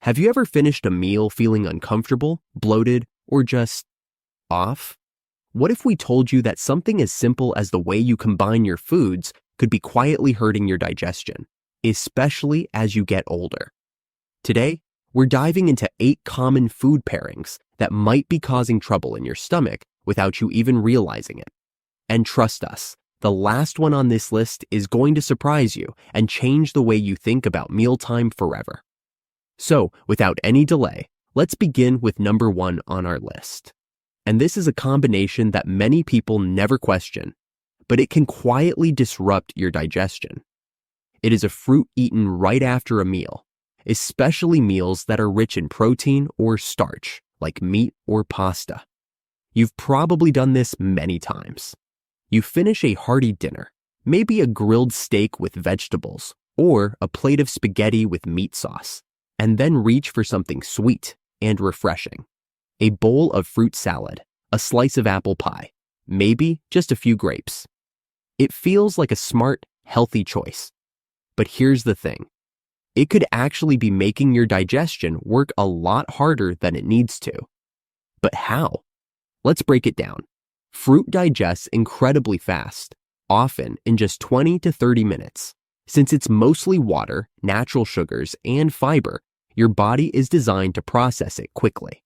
Have you ever finished a meal feeling uncomfortable, bloated, or just off? What if we told you that something as simple as the way you combine your foods could be quietly hurting your digestion, especially as you get older? Today, we're diving into 8 common food pairings that might be causing trouble in your stomach without you even realizing it. And trust us, the last one on this list is going to surprise you and change the way you think about mealtime forever. So, without any delay, let's begin with number 1 on our list. And this is a combination that many people never question, but it can quietly disrupt your digestion. It is a fruit eaten right after a meal, especially meals that are rich in protein or starch, like meat or pasta. You've probably done this many times. You finish a hearty dinner, maybe a grilled steak with vegetables, or a plate of spaghetti with meat sauce, and then reach for something sweet and refreshing. A bowl of fruit salad, a slice of apple pie, maybe just a few grapes. It feels like a smart, healthy choice. But here's the thing. It could actually be making your digestion work a lot harder than it needs to. But how? Let's break it down. Fruit digests incredibly fast, often in just 20 to 30 minutes. Since it's mostly water, natural sugars, and fiber, your body is designed to process it quickly.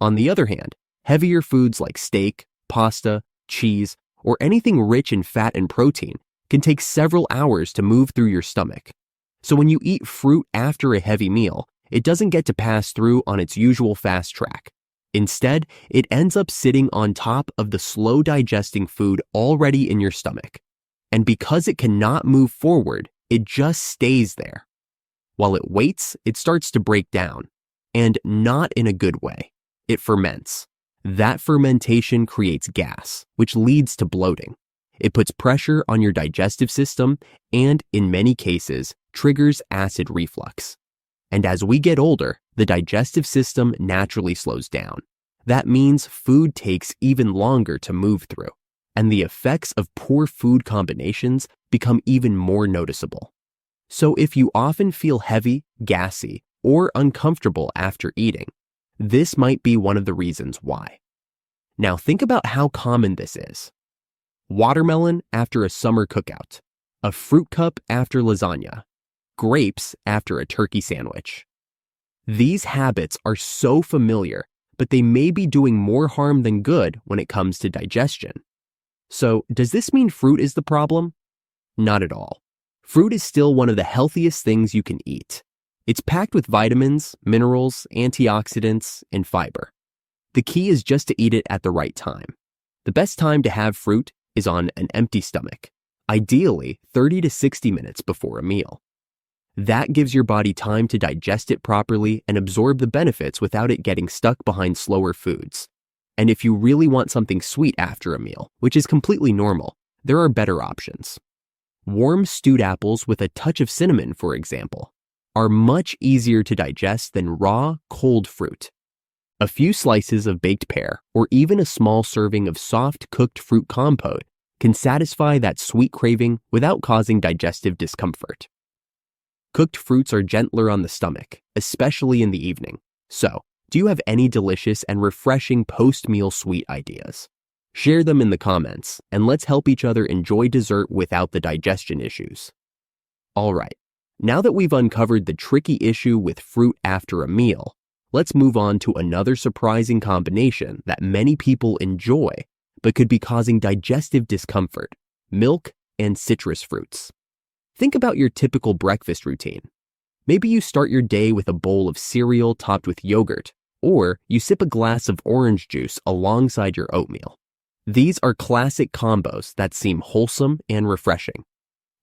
On the other hand, heavier foods like steak, pasta, cheese, or anything rich in fat and protein can take several hours to move through your stomach. So when you eat fruit after a heavy meal, it doesn't get to pass through on its usual fast track. Instead, it ends up sitting on top of the slow digesting food already in your stomach. And because it cannot move forward, it just stays there. While it waits, it starts to break down, and not in a good way. It ferments. That fermentation creates gas, which leads to bloating. It puts pressure on your digestive system and, in many cases, triggers acid reflux. And as we get older, the digestive system naturally slows down. That means food takes even longer to move through, and the effects of poor food combinations become even more noticeable. So if you often feel heavy, gassy, or uncomfortable after eating, this might be one of the reasons why. Now think about how common this is. Watermelon after a summer cookout, a fruit cup after lasagna, grapes after a turkey sandwich. These habits are so familiar, but they may be doing more harm than good when it comes to digestion. So, does this mean fruit is the problem? Not at all. Fruit is still one of the healthiest things you can eat. It's packed with vitamins, minerals, antioxidants, and fiber. The key is just to eat it at the right time. The best time to have fruit is on an empty stomach, ideally 30 to 60 minutes before a meal. That gives your body time to digest it properly and absorb the benefits without it getting stuck behind slower foods. And if you really want something sweet after a meal, which is completely normal, there are better options. Warm stewed apples with a touch of cinnamon, for example, are much easier to digest than raw, cold fruit. A few slices of baked pear, or even a small serving of soft cooked fruit compote, can satisfy that sweet craving without causing digestive discomfort. Cooked fruits are gentler on the stomach, especially in the evening. So, do you have any delicious and refreshing post-meal sweet ideas? Share them in the comments, and let's help each other enjoy dessert without the digestion issues. All right, now that we've uncovered the tricky issue with fruit after a meal, let's move on to another surprising combination that many people enjoy, but could be causing digestive discomfort: milk and citrus fruits. Think about your typical breakfast routine. Maybe you start your day with a bowl of cereal topped with yogurt, or you sip a glass of orange juice alongside your oatmeal. These are classic combos that seem wholesome and refreshing.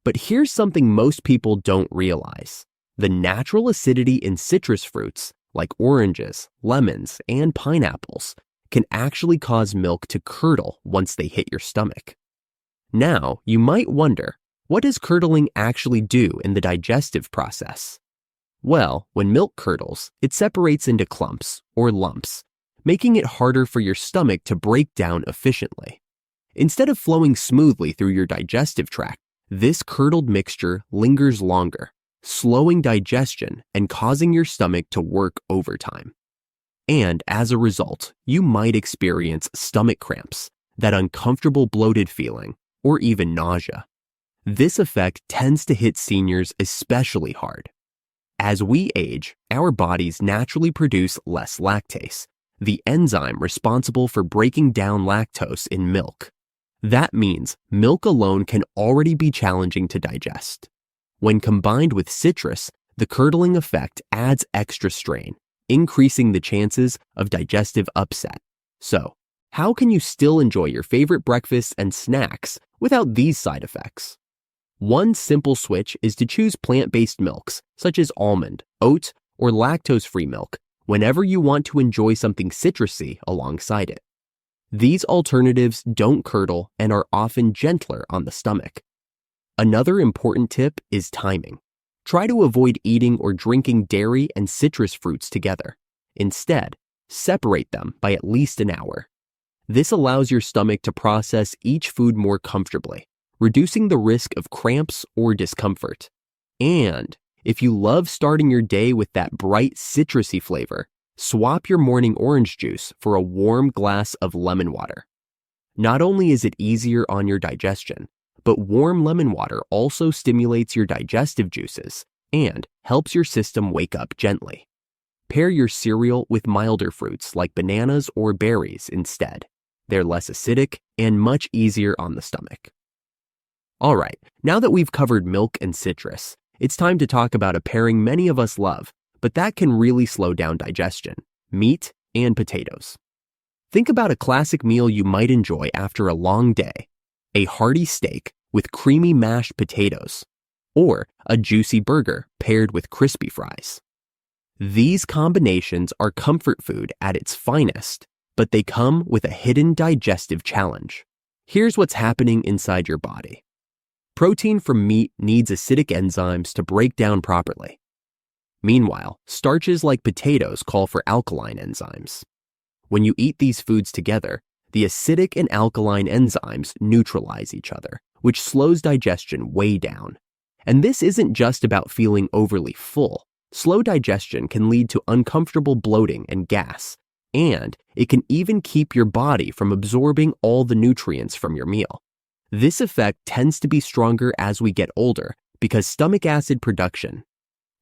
But here's something most people don't realize. The natural acidity in citrus fruits, like oranges, lemons, and pineapples, can actually cause milk to curdle once they hit your stomach. Now, you might wonder, what does curdling actually do in the digestive process? Well, when milk curdles, it separates into clumps, or lumps, making it harder for your stomach to break down efficiently. Instead of flowing smoothly through your digestive tract, this curdled mixture lingers longer, slowing digestion and causing your stomach to work overtime. And as a result, you might experience stomach cramps, that uncomfortable bloated feeling, or even nausea. This effect tends to hit seniors especially hard. As we age, our bodies naturally produce less lactase, the enzyme responsible for breaking down lactose in milk. That means milk alone can already be challenging to digest. When combined with citrus, the curdling effect adds extra strain, increasing the chances of digestive upset. So, how can you still enjoy your favorite breakfasts and snacks without these side effects? One simple switch is to choose plant-based milks, such as almond, oat, or lactose-free milk, whenever you want to enjoy something citrusy alongside it. These alternatives don't curdle and are often gentler on the stomach. Another important tip is timing. Try to avoid eating or drinking dairy and citrus fruits together. Instead, separate them by at least an hour. This allows your stomach to process each food more comfortably, reducing the risk of cramps or discomfort. And if you love starting your day with that bright citrusy flavor, swap your morning orange juice for a warm glass of lemon water. Not only is it easier on your digestion, but warm lemon water also stimulates your digestive juices and helps your system wake up gently. Pair your cereal with milder fruits like bananas or berries instead. They're less acidic and much easier on the stomach. All right, now that we've covered milk and citrus, it's time to talk about a pairing many of us love, but that can really slow down digestion: meat and potatoes. Think about a classic meal you might enjoy after a long day: a hearty steak with creamy mashed potatoes, or a juicy burger paired with crispy fries. These combinations are comfort food at its finest, but they come with a hidden digestive challenge. Here's what's happening inside your body. Protein from meat needs acidic enzymes to break down properly. Meanwhile, starches like potatoes call for alkaline enzymes. When you eat these foods together, the acidic and alkaline enzymes neutralize each other, which slows digestion way down. And this isn't just about feeling overly full. Slow digestion can lead to uncomfortable bloating and gas, and it can even keep your body from absorbing all the nutrients from your meal. This effect tends to be stronger as we get older because stomach acid production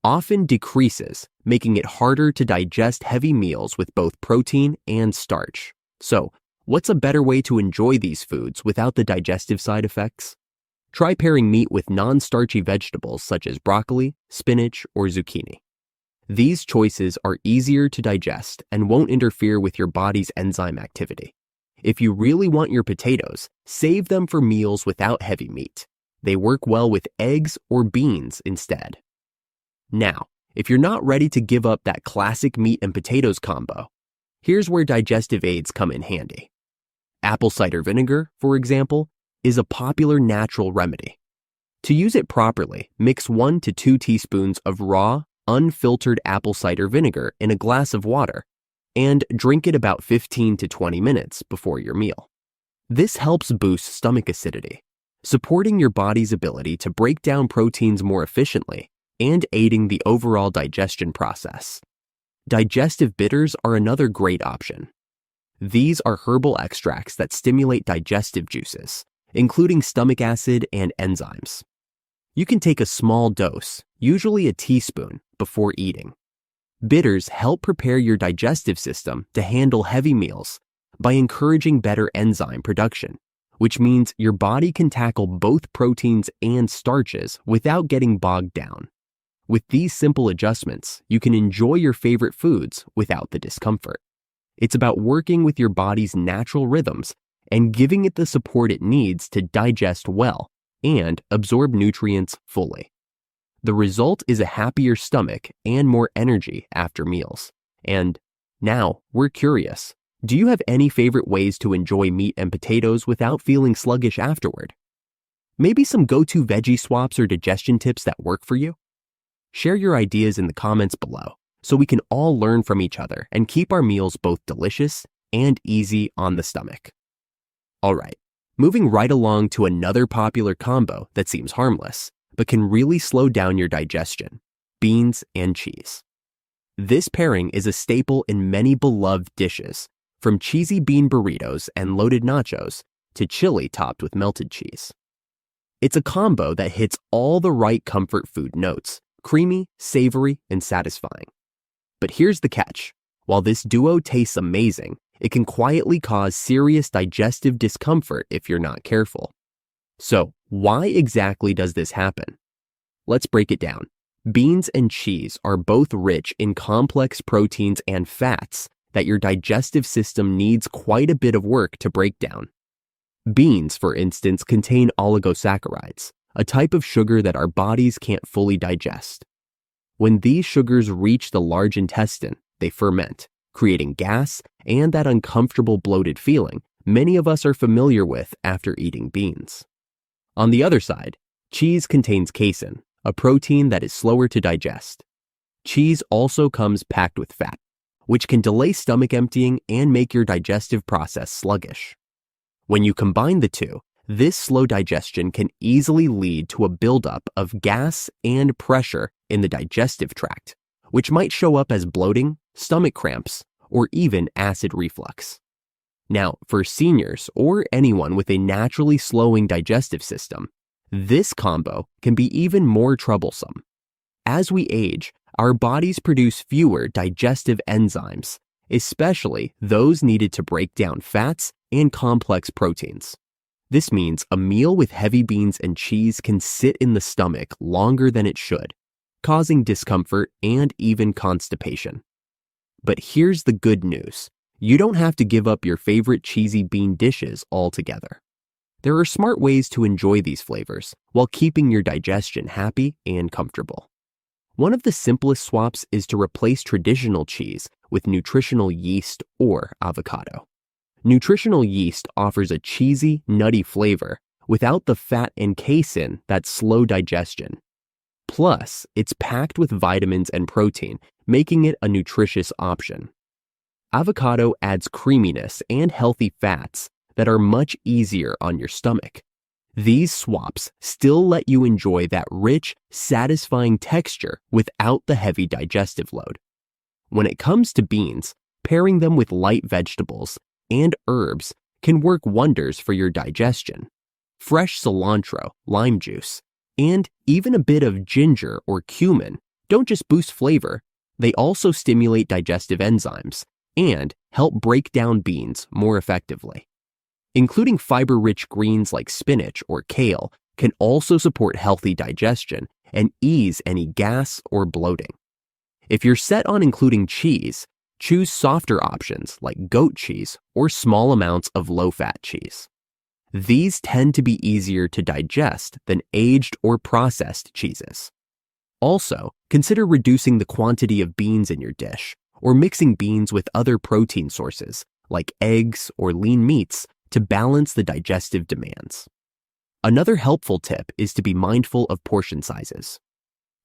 often decreases, making it harder to digest heavy meals with both protein and starch. So, what's a better way to enjoy these foods without the digestive side effects? Try pairing meat with non-starchy vegetables such as broccoli, spinach, or zucchini. These choices are easier to digest and won't interfere with your body's enzyme activity. If you really want your potatoes, save them for meals without heavy meat. They work well with eggs or beans instead. Now, if you're not ready to give up that classic meat and potatoes combo, here's where digestive aids come in handy. Apple cider vinegar, for example, is a popular natural remedy. To use it properly, mix 1 to 2 teaspoons of raw, unfiltered apple cider vinegar in a glass of water and drink it about 15 to 20 minutes before your meal. This helps boost stomach acidity, supporting your body's ability to break down proteins more efficiently and aiding the overall digestion process. Digestive bitters are another great option. These are herbal extracts that stimulate digestive juices, including stomach acid and enzymes. You can take a small dose, usually a teaspoon, before eating. Bitters help prepare your digestive system to handle heavy meals by encouraging better enzyme production, which means your body can tackle both proteins and starches without getting bogged down. With these simple adjustments, you can enjoy your favorite foods without the discomfort. It's about working with your body's natural rhythms and giving it the support it needs to digest well and absorb nutrients fully. The result is a happier stomach and more energy after meals. And now, we're curious. Do you have any favorite ways to enjoy meat and potatoes without feeling sluggish afterward? Maybe some go-to veggie swaps or digestion tips that work for you? Share your ideas in the comments below so we can all learn from each other and keep our meals both delicious and easy on the stomach. All right, moving right along to another popular combo that seems harmless, but can really slow down your digestion: beans and cheese. This pairing is a staple in many beloved dishes, from cheesy bean burritos and loaded nachos to chili topped with melted cheese. It's a combo that hits all the right comfort food notes: creamy, savory, and satisfying. But here's the catch. While this duo tastes amazing, it can quietly cause serious digestive discomfort if you're not careful. So, why exactly does this happen? Let's break it down. Beans and cheese are both rich in complex proteins and fats that your digestive system needs quite a bit of work to break down. Beans, for instance, contain oligosaccharides, a type of sugar that our bodies can't fully digest. When these sugars reach the large intestine, they ferment, creating gas and that uncomfortable bloated feeling many of us are familiar with after eating beans. On the other side, cheese contains casein, a protein that is slower to digest. Cheese also comes packed with fat, which can delay stomach emptying and make your digestive process sluggish. When you combine the two, this slow digestion can easily lead to a buildup of gas and pressure in the digestive tract, which might show up as bloating, stomach cramps, or even acid reflux. Now, for seniors or anyone with a naturally slowing digestive system, this combo can be even more troublesome. As we age, our bodies produce fewer digestive enzymes, especially those needed to break down fats and complex proteins. This means a meal with heavy beans and cheese can sit in the stomach longer than it should, causing discomfort and even constipation. But here's the good news. You don't have to give up your favorite cheesy bean dishes altogether. There are smart ways to enjoy these flavors while keeping your digestion happy and comfortable. One of the simplest swaps is to replace traditional cheese with nutritional yeast or avocado. Nutritional yeast offers a cheesy, nutty flavor without the fat and casein that slow digestion. Plus, it's packed with vitamins and protein, making it a nutritious option. Avocado adds creaminess and healthy fats that are much easier on your stomach. These swaps still let you enjoy that rich, satisfying texture without the heavy digestive load. When it comes to beans, pairing them with light vegetables and herbs can work wonders for your digestion. Fresh cilantro, lime juice, and even a bit of ginger or cumin don't just boost flavor, they also stimulate digestive enzymes and help break down beans more effectively. Including fiber-rich greens like spinach or kale can also support healthy digestion and ease any gas or bloating. If you're set on including cheese, choose softer options like goat cheese or small amounts of low-fat cheese. These tend to be easier to digest than aged or processed cheeses. Also, consider reducing the quantity of beans in your dish or mixing beans with other protein sources like eggs or lean meats to balance the digestive demands. Another helpful tip is to be mindful of portion sizes.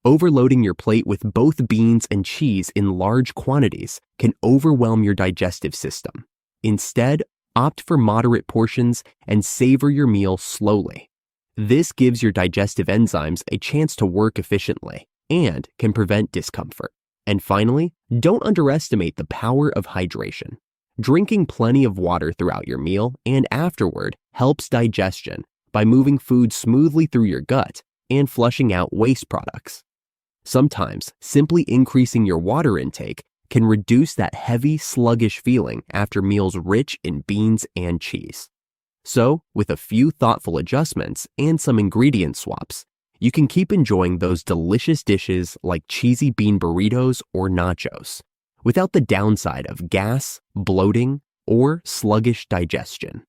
Overloading your plate with both beans and cheese in large quantities can overwhelm your digestive system. Instead, opt for moderate portions and savor your meal slowly. This gives your digestive enzymes a chance to work efficiently and can prevent discomfort. And finally, don't underestimate the power of hydration. Drinking plenty of water throughout your meal and afterward helps digestion by moving food smoothly through your gut and flushing out waste products. Sometimes, simply increasing your water intake can reduce that heavy, sluggish feeling after meals rich in beans and cheese. So, with a few thoughtful adjustments and some ingredient swaps, you can keep enjoying those delicious dishes like cheesy bean burritos or nachos, without the downside of gas, bloating, or sluggish digestion.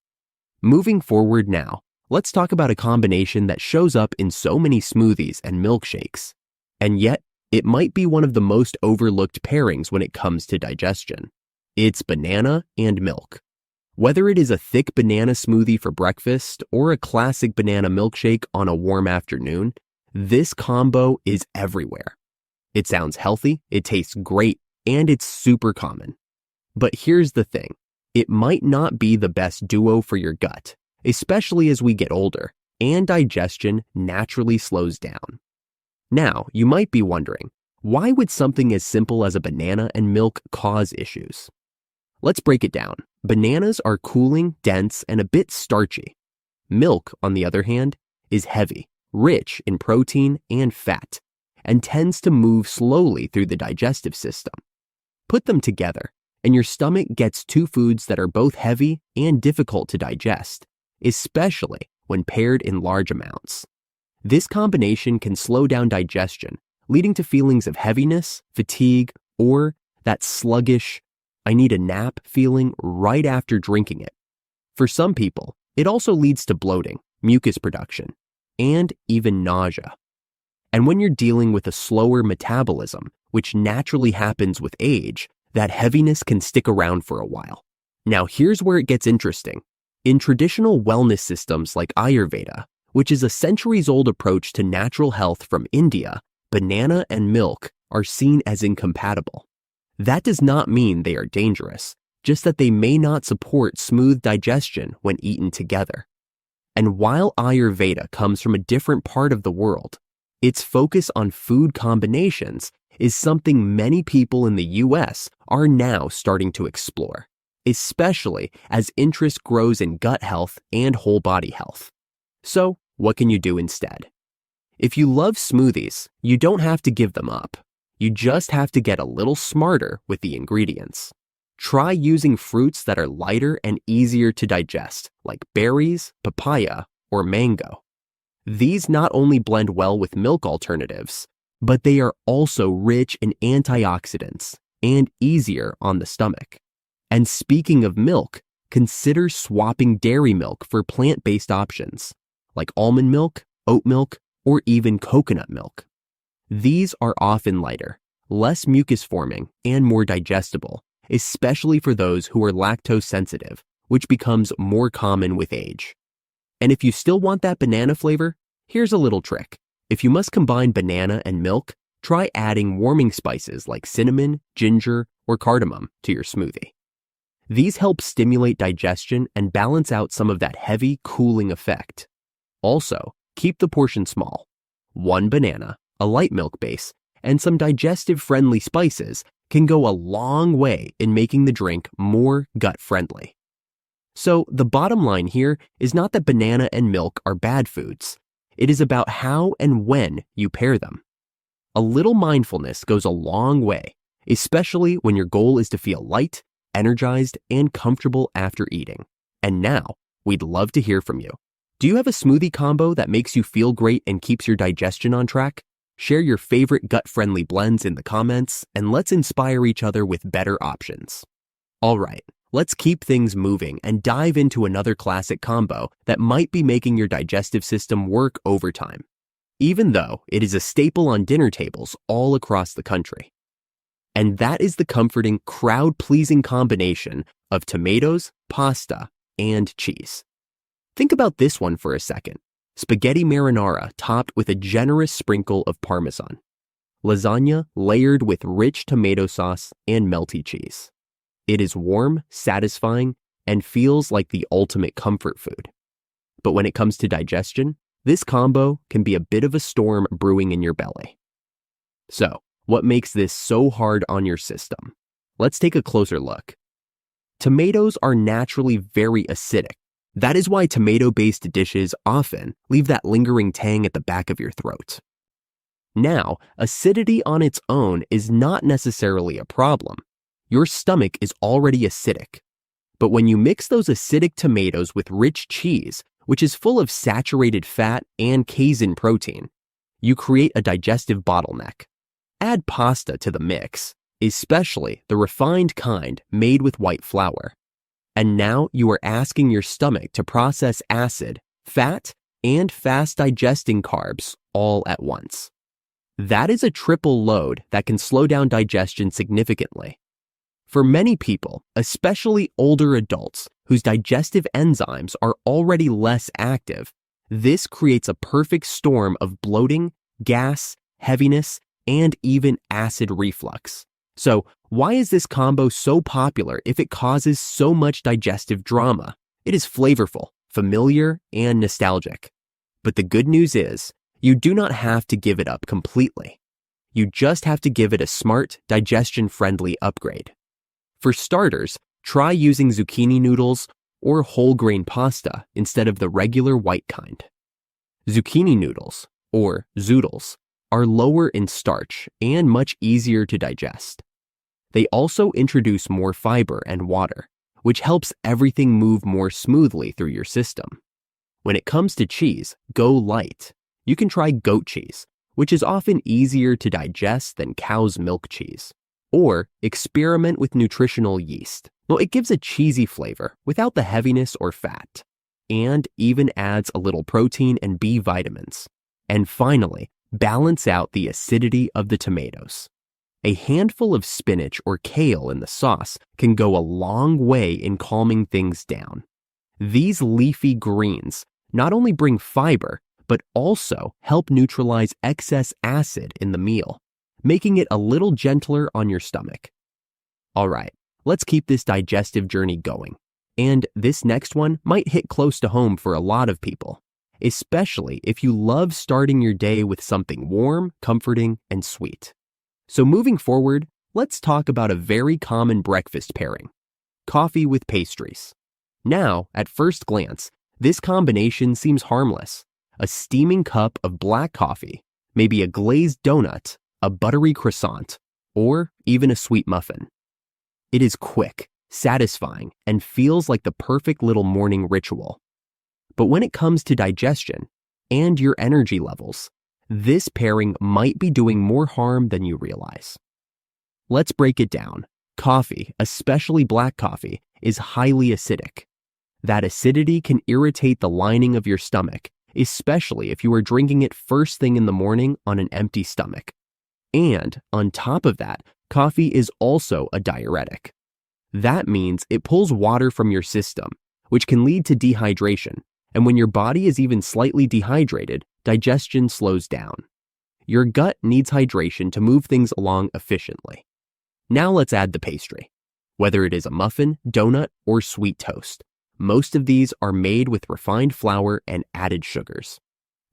Moving forward now, let's talk about a combination that shows up in so many smoothies and milkshakes, and yet it might be one of the most overlooked pairings when it comes to digestion. It's banana and milk. Whether it is a thick banana smoothie for breakfast or a classic banana milkshake on a warm afternoon, this combo is everywhere. It sounds healthy, it tastes great, and it's super common. But here's the thing, it might not be the best duo for your gut, especially as we get older, and digestion naturally slows down. Now, you might be wondering, why would something as simple as a banana and milk cause issues? Let's break it down. Bananas are cooling, dense, and a bit starchy. Milk, on the other hand, is heavy, rich in protein and fat, and tends to move slowly through the digestive system. Put them together, and your stomach gets two foods that are both heavy and difficult to digest, especially when paired in large amounts. This combination can slow down digestion, leading to feelings of heaviness, fatigue, or that sluggish, I need a nap feeling right after drinking it. For some people, it also leads to bloating, mucus production, and even nausea. And when you're dealing with a slower metabolism, which naturally happens with age, that heaviness can stick around for a while. Now here's where it gets interesting. In traditional wellness systems like Ayurveda, which is a centuries-old approach to natural health from India, banana and milk are seen as incompatible. That does not mean they are dangerous, just that they may not support smooth digestion when eaten together. And while Ayurveda comes from a different part of the world, its focus on food combinations is something many people in the US are now starting to explore, especially as interest grows in gut health and whole body health. So, what can you do instead? If you love smoothies, you don't have to give them up. You just have to get a little smarter with the ingredients. Try using fruits that are lighter and easier to digest, like berries, papaya, or mango. These not only blend well with milk alternatives, but they are also rich in antioxidants and easier on the stomach. And speaking of milk, consider swapping dairy milk for plant-based options, like almond milk, oat milk, or even coconut milk. These are often lighter, less mucus-forming, and more digestible, especially for those who are lactose sensitive, which becomes more common with age. And if you still want that banana flavor, here's a little trick. If you must combine banana and milk, try adding warming spices like cinnamon, ginger, or cardamom to your smoothie. These help stimulate digestion and balance out some of that heavy, cooling effect. Also, keep the portion small. One banana, a light milk base, and some digestive-friendly spices can go a long way in making the drink more gut-friendly. So the bottom line here is not that banana and milk are bad foods. It is about how and when you pair them. A little mindfulness goes a long way, especially when your goal is to feel light, energized, and comfortable after eating. And now, we'd love to hear from you. Do you have a smoothie combo that makes you feel great and keeps your digestion on track? Share your favorite gut-friendly blends in the comments, and let's inspire each other with better options. All right, let's keep things moving and dive into another classic combo that might be making your digestive system work overtime, even though it is a staple on dinner tables all across the country. And that is the comforting, crowd-pleasing combination of tomatoes, pasta, and cheese. Think about this one for a second. Spaghetti marinara topped with a generous sprinkle of Parmesan. Lasagna layered with rich tomato sauce and melty cheese. It is warm, satisfying, and feels like the ultimate comfort food. But when it comes to digestion, this combo can be a bit of a storm brewing in your belly. So, what makes this so hard on your system? Let's take a closer look. Tomatoes are naturally very acidic. That is why tomato-based dishes often leave that lingering tang at the back of your throat. Now, acidity on its own is not necessarily a problem. Your stomach is already acidic. But when you mix those acidic tomatoes with rich cheese, which is full of saturated fat and casein protein, you create a digestive bottleneck. Add pasta to the mix, especially the refined kind made with white flour. And now you are asking your stomach to process acid, fat, and fast-digesting carbs all at once. That is a triple load that can slow down digestion significantly. For many people, especially older adults whose digestive enzymes are already less active, this creates a perfect storm of bloating, gas, heaviness, and even acid reflux. So, why is this combo so popular if it causes so much digestive drama? It is flavorful, familiar, and nostalgic. But the good news is, you do not have to give it up completely. You just have to give it a smart, digestion-friendly upgrade. For starters, try using zucchini noodles or whole grain pasta instead of the regular white kind. Zucchini noodles, or zoodles, are lower in starch and much easier to digest. They also introduce more fiber and water, which helps everything move more smoothly through your system. When it comes to cheese, go light. You can try goat cheese, which is often easier to digest than cow's milk cheese. Or experiment with nutritional yeast. Well, it gives a cheesy flavor without the heaviness or fat, and even adds a little protein and B vitamins. And finally, balance out the acidity of the tomatoes. A handful of spinach or kale in the sauce can go a long way in calming things down. These leafy greens not only bring fiber, but also help neutralize excess acid in the meal, making it a little gentler on your stomach. All right, let's keep this digestive journey going. And this next one might hit close to home for a lot of people, especially if you love starting your day with something warm, comforting, and sweet. So moving forward, let's talk about a very common breakfast pairing: coffee with pastries. Now, at first glance, this combination seems harmless. A steaming cup of black coffee, maybe a glazed donut, a buttery croissant, or even a sweet muffin. It is quick, satisfying, and feels like the perfect little morning ritual. But when it comes to digestion and your energy levels, this pairing might be doing more harm than you realize. Let's break it down. Coffee, especially black coffee, is highly acidic. That acidity can irritate the lining of your stomach, especially if you are drinking it first thing in the morning on an empty stomach. And on top of that, coffee is also a diuretic. That means it pulls water from your system, which can lead to dehydration. And when your body is even slightly dehydrated, digestion slows down. Your gut needs hydration to move things along efficiently. Now let's add the pastry. Whether it is a muffin, donut, or sweet toast, most of these are made with refined flour and added sugars.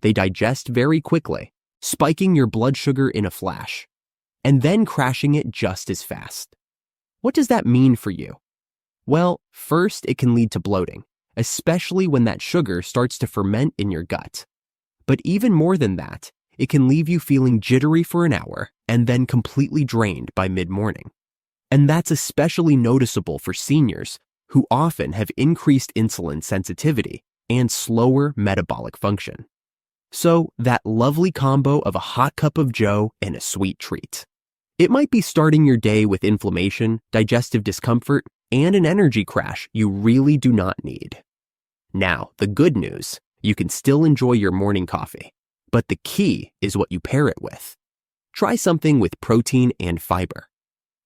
They digest very quickly, spiking your blood sugar in a flash, and then crashing it just as fast. What does that mean for you? Well, first, it can lead to bloating, especially when that sugar starts to ferment in your gut. But even more than that, it can leave you feeling jittery for an hour and then completely drained by mid-morning. And that's especially noticeable for seniors who often have increased insulin sensitivity and slower metabolic function. So that lovely combo of a hot cup of joe and a sweet treat. It might be starting your day with inflammation, digestive discomfort, and an energy crash you really do not need. Now, the good news, you can still enjoy your morning coffee, but the key is what you pair it with. Try something with protein and fiber.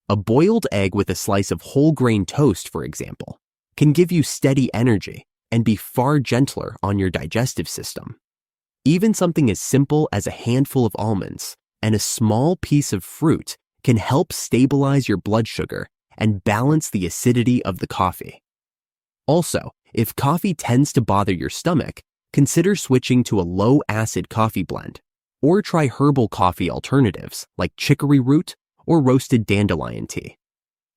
A boiled egg with a slice of whole grain toast, for example, can give you steady energy and be far gentler on your digestive system. Even something as simple as a handful of almonds and a small piece of fruit can help stabilize your blood sugar and balance the acidity of the coffee. Also, if coffee tends to bother your stomach, consider switching to a low-acid coffee blend, or try herbal coffee alternatives like chicory root or roasted dandelion tea.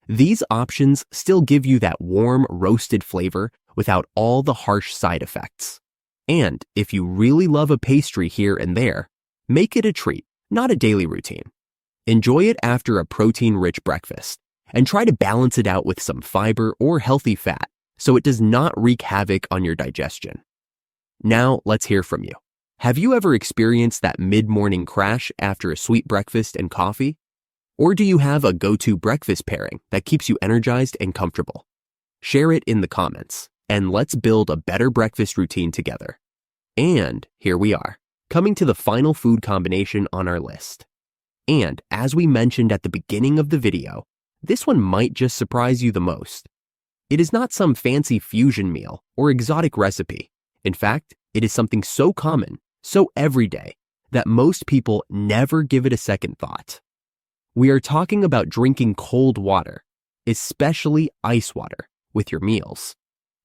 These options still give you that warm, roasted flavor without all the harsh side effects. And if you really love a pastry here and there, make it a treat, not a daily routine. Enjoy it after a protein-rich breakfast, and try to balance it out with some fiber or healthy fat so it does not wreak havoc on your digestion. Now, let's hear from you. Have you ever experienced that mid-morning crash after a sweet breakfast and coffee? Or do you have a go-to breakfast pairing that keeps you energized and comfortable? Share it in the comments, and let's build a better breakfast routine together. And here we are, coming to the final food combination on our list. And as we mentioned at the beginning of the video, this one might just surprise you the most. It is not some fancy fusion meal or exotic recipe. In fact, it is something so common, so everyday, that most people never give it a second thought. We are talking about drinking cold water, especially ice water, with your meals.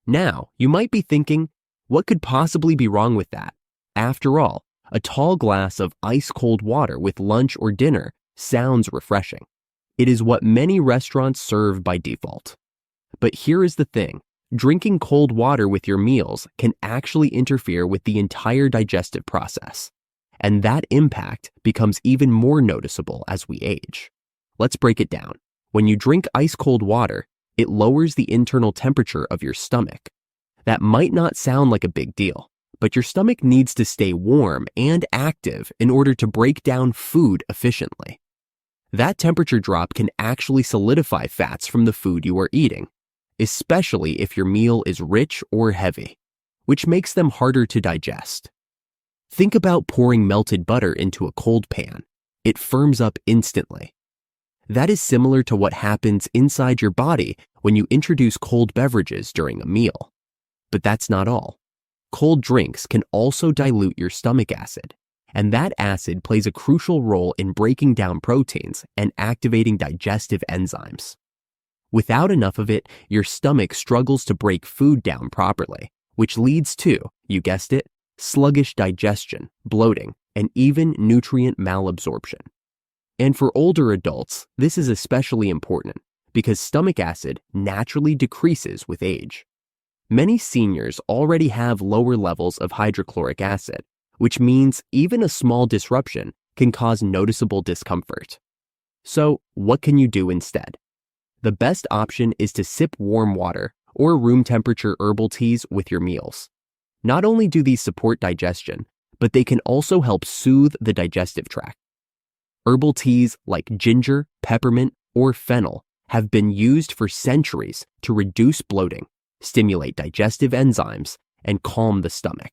Now, you might be thinking, what could possibly be wrong with that? After all, a tall glass of ice-cold water with lunch or dinner sounds refreshing. It is what many restaurants serve by default. But here is the thing. Drinking cold water with your meals can actually interfere with the entire digestive process. And that impact becomes even more noticeable as we age. Let's break it down. When you drink ice-cold water, it lowers the internal temperature of your stomach. That might not sound like a big deal, but your stomach needs to stay warm and active in order to break down food efficiently. That temperature drop can actually solidify fats from the food you are eating, especially if your meal is rich or heavy, which makes them harder to digest. Think about pouring melted butter into a cold pan. It firms up instantly. That is similar to what happens inside your body when you introduce cold beverages during a meal. But that's not all. Cold drinks can also dilute your stomach acid, and that acid plays a crucial role in breaking down proteins and activating digestive enzymes. Without enough of it, your stomach struggles to break food down properly, which leads to, you guessed it, sluggish digestion, bloating, and even nutrient malabsorption. And for older adults, this is especially important because stomach acid naturally decreases with age. Many seniors already have lower levels of hydrochloric acid, which means even a small disruption can cause noticeable discomfort. So, what can you do instead? The best option is to sip warm water or room temperature herbal teas with your meals. Not only do these support digestion, but they can also help soothe the digestive tract. Herbal teas like ginger, peppermint, or fennel have been used for centuries to reduce bloating, stimulate digestive enzymes, and calm the stomach.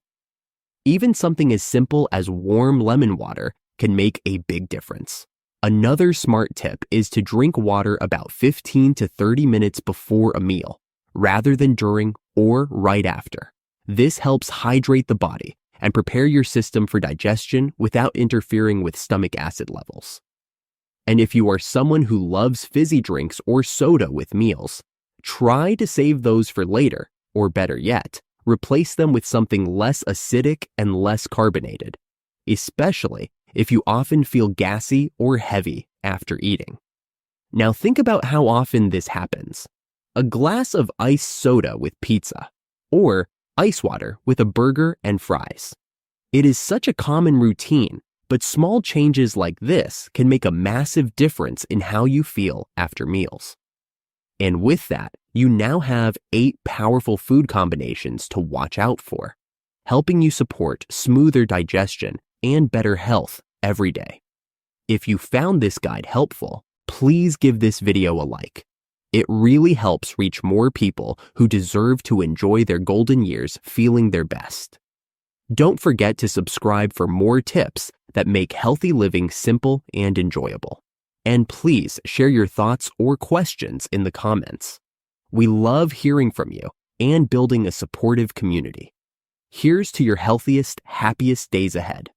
Even something as simple as warm lemon water can make a big difference. Another smart tip is to drink water about 15 to 30 minutes before a meal, rather than during or right after. This helps hydrate the body and prepare your system for digestion without interfering with stomach acid levels. And if you are someone who loves fizzy drinks or soda with meals, try to save those for later, or better yet, replace them with something less acidic and less carbonated, especially if you often feel gassy or heavy after eating. Now think about how often this happens. A glass of iced soda with pizza, or ice water with a burger and fries. It is such a common routine, but small changes like this can make a massive difference in how you feel after meals. And with that, you now have 8 powerful food combinations to watch out for, helping you support smoother digestion and better health every day. If you found this guide helpful, please give this video a like. It really helps reach more people who deserve to enjoy their golden years feeling their best. Don't forget to subscribe for more tips that make healthy living simple and enjoyable. And please share your thoughts or questions in the comments. We love hearing from you and building a supportive community. Here's to your healthiest, happiest days ahead.